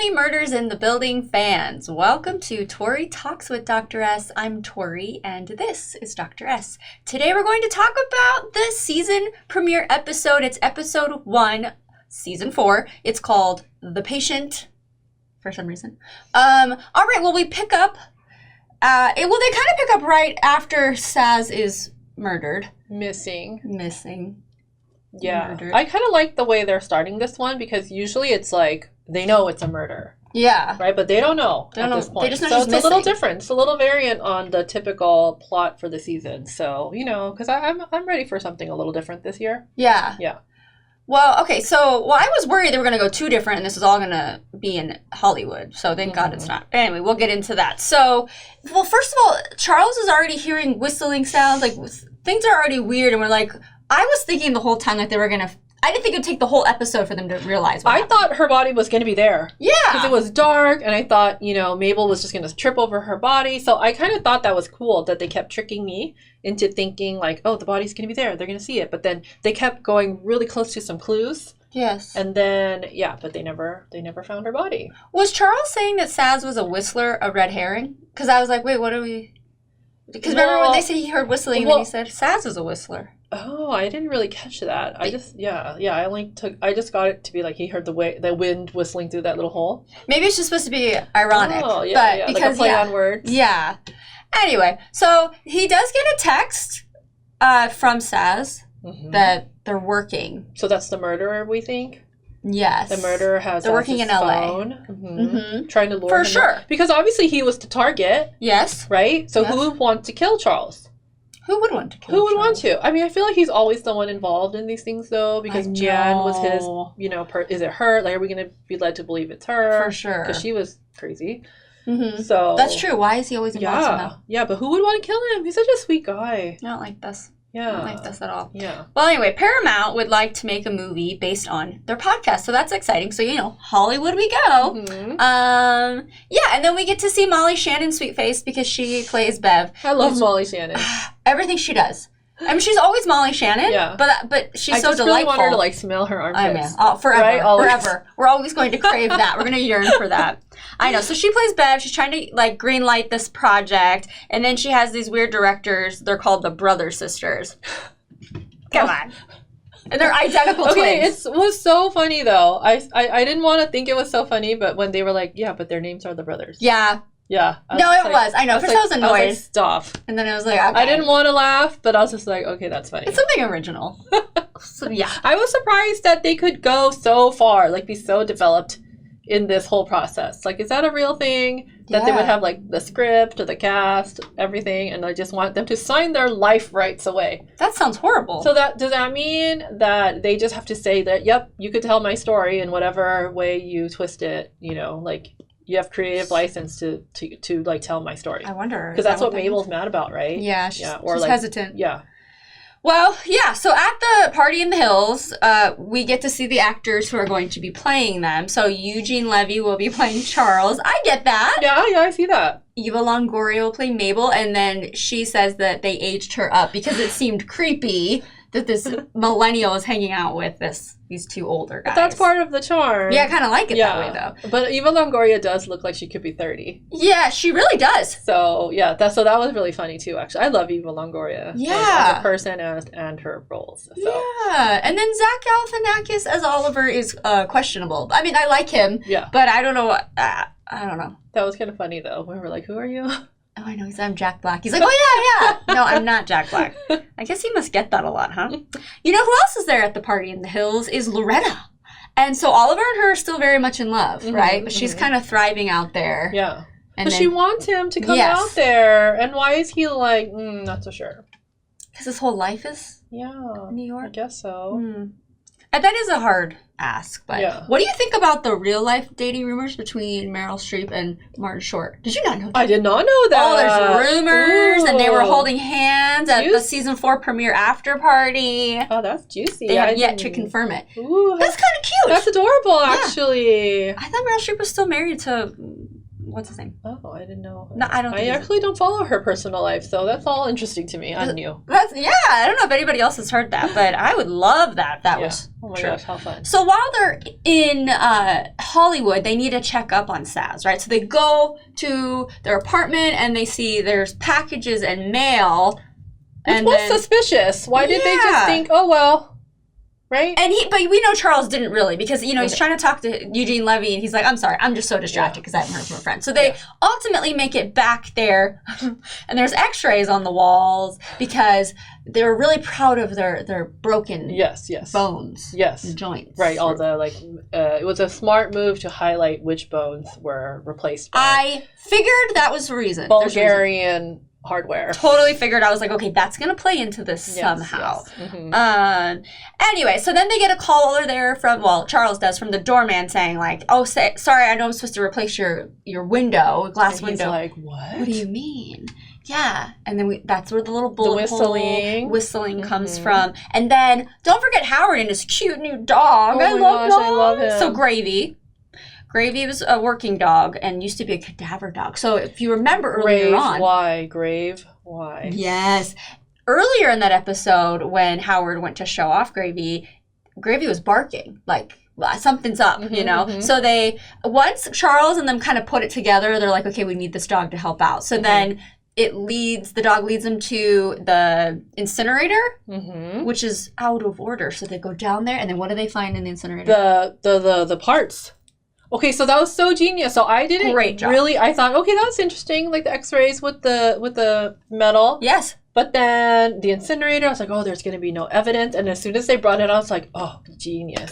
Family Murders in the Building fans, welcome to Tori Talks with Dr. S. I'm Tori, and this is Dr. S. Today we're going to talk about the season premiere episode. It's episode 1, season 4. It's called The Patient, for some reason. All right, well, we pick up, they kind of pick up right after Saz is murdered. Missing. Yeah. Murdered. I kind of like the way they're starting this one because usually it's like they know it's a murder. Yeah. Right? But they don't know at this point. They just know so she's it's a little missing. different. It's a little variant on the typical plot for the season. So, you know, because I'm ready for something a little different this year. Yeah. Yeah. Well, okay, so I was worried they were going to go too different, and this is all going to be in Hollywood. So thank God it's not. Anyway, we'll get into that. So, well, first of all, Charles is already hearing whistling sounds. Like, things are already weird, and we're like, I was thinking the whole time that they were going to, I didn't think it would take the whole episode for them to realize what I happened. thought her body was going to be there. Yeah. Because it was dark, and I thought, you know, Mabel was just going to trip over her body. So I kind of thought that was cool that they kept tricking me into thinking, like, oh, the body's going to be there. They're going to see it. But then they kept going really close to some clues. Yes. And then, yeah, but they never found her body. Was Charles saying that Saz was a whistler a red herring? Because I was like, wait, what are we... Because remember when they said he heard whistling, and then he said Saz was a whistler. Oh, I didn't really catch that. I just got it to be like he heard the wind whistling through that little hole. Maybe it's just supposed to be ironic. Oh, yeah, but because, like a play on words. Yeah. Anyway, so he does get a text from Saz that they're working. So that's the murderer, we think? Yes. The murderer has They're working in LA. phone, trying to lure For him sure. up. Because obviously he was the target, Yes. right? So Yes. who would want to kill Charles? Who would want to kill Who would Charles? want to? I mean, I feel like he's always the one involved in these things, though, because I Jan was his, know. you know, is it her? Like, are we going to be led to believe it's her? For sure. Because she was crazy. Mm-hmm. So That's true. Why is he always involved somehow? Yeah, but who would want to kill him? He's such a sweet guy. I don't like this. Yeah. I don't like this at all. Yeah. Well, anyway, Paramount would like to make a movie based on their podcast, so that's exciting. So, you know, Hollywood we go. Mm-hmm. Yeah, and then we get to see Molly Shannon's sweet face because she plays Bev. I love Molly Shannon. Everything she does. I mean, she's always Molly Shannon. Yeah. But she's so I just delightful. really want her to, like, smell her I armpits. mean, forever, Right? Always. forever. We're always going to crave that. We're going to yearn for that. I know. So she plays Bev. She's trying to, like, green light this project. And then she has these weird directors. They're called the Brother Sisters. Come on. And they're identical twins. It was so funny, though. I didn't want to think it was so funny, but when they were like, yeah, but their names are the brothers. Yeah. Yeah. No, it was. I know. First I was annoyed. I was like, stop. And then I was like, okay. I didn't want to laugh, but I was just like, okay, that's funny. It's something original. So, yeah. I was surprised that they could go so far, like be so developed in this whole process. Like, is that a real thing? That they would have, like, the script or the cast, everything, and I just want them to sign their life rights away. That sounds horrible. So does that mean that they just have to say that, yep, you could tell my story in whatever way you twist it, you know, like, you have creative license to like, tell my story? I wonder. Because that's what Mabel's mad about, right? Yeah, she's like, hesitant. Yeah. Well, yeah, so at the party in the hills, we get to see the actors who are going to be playing them. So Eugene Levy will be playing Charles. I get that. Yeah, I see that. Eva Longoria will play Mabel, and then she says that they aged her up because it seemed creepy that this millennial is hanging out with these two older guys. But that's part of the charm. Yeah, I kind of like it that way, though. But Eva Longoria does look like she could be 30. Yeah, she really does. So, yeah, that was really funny, too, actually. I love Eva Longoria. Yeah. As a person and her roles. So. Yeah. And then Zach Galifianakis as Oliver is questionable. I mean, I like him. Yeah. But I don't know. I don't know. That was kind of funny, though. We were like, who are you? Oh, I know. I'm Jack Black. He's like, oh, yeah. No, I'm not Jack Black. I guess he must get that a lot, huh? You know who else is there at the party in the hills is Loretta. And so Oliver and her are still very much in love, right? But she's kind of thriving out there. Yeah. And but she wants him to come out there. And why is he like, not so sure? Because his whole life is in New York? I guess so. And that is a hard ask, but what do you think about the real-life dating rumors between Meryl Streep and Martin Short? Did you not know that? I did not know that. Oh, there's rumors, and they were holding hands at the season 4 premiere after party. Oh, that's juicy. They have yet to confirm it. Ooh, that's kind of cute. That's adorable, actually. I thought Meryl Streep was still married to what's his name? Oh, I didn't know. No, I don't think I he's- actually don't follow her personal life, so that's all interesting to me. I'm new. I don't know if anybody else has heard that, but I would love that. That was Oh my true. gosh, how fun. So while they're in Hollywood, they need to check up on Saz, right? So they go to their apartment and they see there's packages and mail. Which was suspicious. Why did they just think, oh, well, right? But we know Charles didn't really, because, he's trying to talk to Eugene Levy and he's like, I'm sorry, I'm just so distracted because I haven't heard from a friend. So they ultimately make it back there and there's x-rays on the walls because they were really proud of their broken bones. Yes. And joints. Right, all the, it was a smart move to highlight which bones were replaced by I figured that was the reason. Bulgarian hardware. Totally figured. I was like, okay, that's going to play into this somehow. Yes. Mm-hmm. Anyway, so then they get a call there Charles does, from the doorman saying like, oh, sorry, I know I'm supposed to replace your window, glass and window. He's like, what? Do you mean? Yeah. And then that's where the little bullet whistling comes from. And then don't forget Howard and his cute new dog. Oh my gosh, I love him. So Gravy was a working dog and used to be a cadaver dog. So if you remember earlier on. Grave, why? Yes. Earlier in that episode, when Howard went to show off Gravy was barking. Like, something's up, Mm-hmm. So once Charles and them kind of put it together, they're like, okay, we need this dog to help out. So then the dog leads them to the incinerator, which is out of order. So they go down there, and then what do they find in the incinerator? The parts. Okay, so that was so genius. So I didn't really. I thought, okay, that's interesting, like the X-rays with the metal. Yes. But then the incinerator, I was like, oh, there's going to be no evidence. And as soon as they brought it out, I was like, oh, genius.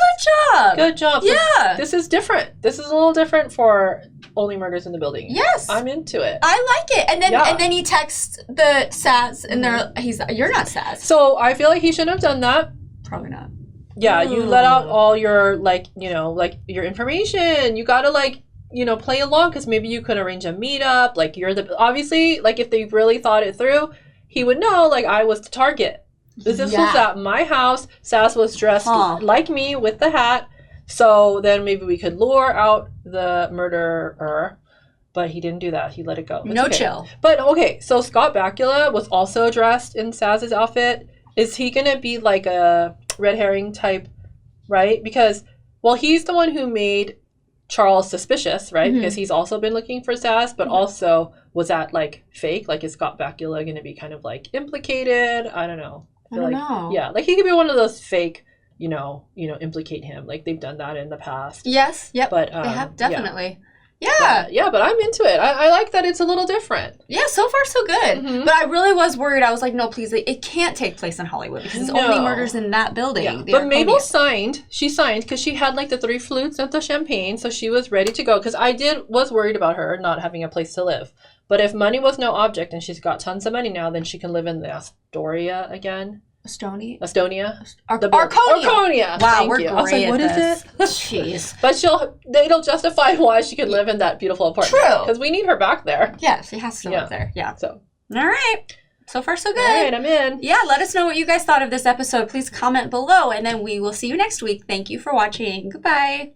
Good job. Yeah. So this is different. This is a little different for Only Murders in the Building. Yes. I'm into it. I like it. And then he texts the Saz, and he's like, you're not Saz. So I feel like he shouldn't have done that. Probably not. Yeah, you let out all your, your information. You got to, play along, because maybe you could arrange a meetup. Obviously, if they really thought it through, he would know, I was the target. This was at my house. Saz was dressed like me with the hat. So then maybe we could lure out the murderer. But he didn't do that. He let it go. It's chill. But, okay, so Scott Bakula was also dressed in Saz's outfit. Is he going to be like a red herring type, right? Because, he's the one who made Charles suspicious, right? Because he's also been looking for Saz, but also, was that fake? Is Scott Bakula going to be kind of implicated? I don't know. I don't know. Yeah, he could be one of those fake, implicate him. They've done that in the past. Yes, yep. But they have definitely. Yeah. But I'm into it. I like that it's a little different. Yeah, so far so good. But I really was worried. I was like, no, please, it can't take place in Hollywood because it's only murders in that building. Yeah. But Mabel signed. She signed because she had the 3 flutes and the champagne, so she was ready to go. Because was worried about her not having a place to live. But if money was no object and she's got tons of money now, then she can live in the Astoria again. Estonia? Arconia. Wow, we're great I was like, what is it? Jeez. But it'll justify why she could live in that beautiful apartment. True. Because we need her back there. Yeah, she has to live there. Yeah. So. All right. So far, so good. All right, I'm in. Yeah, let us know what you guys thought of this episode. Please comment below, and then we will see you next week. Thank you for watching. Goodbye.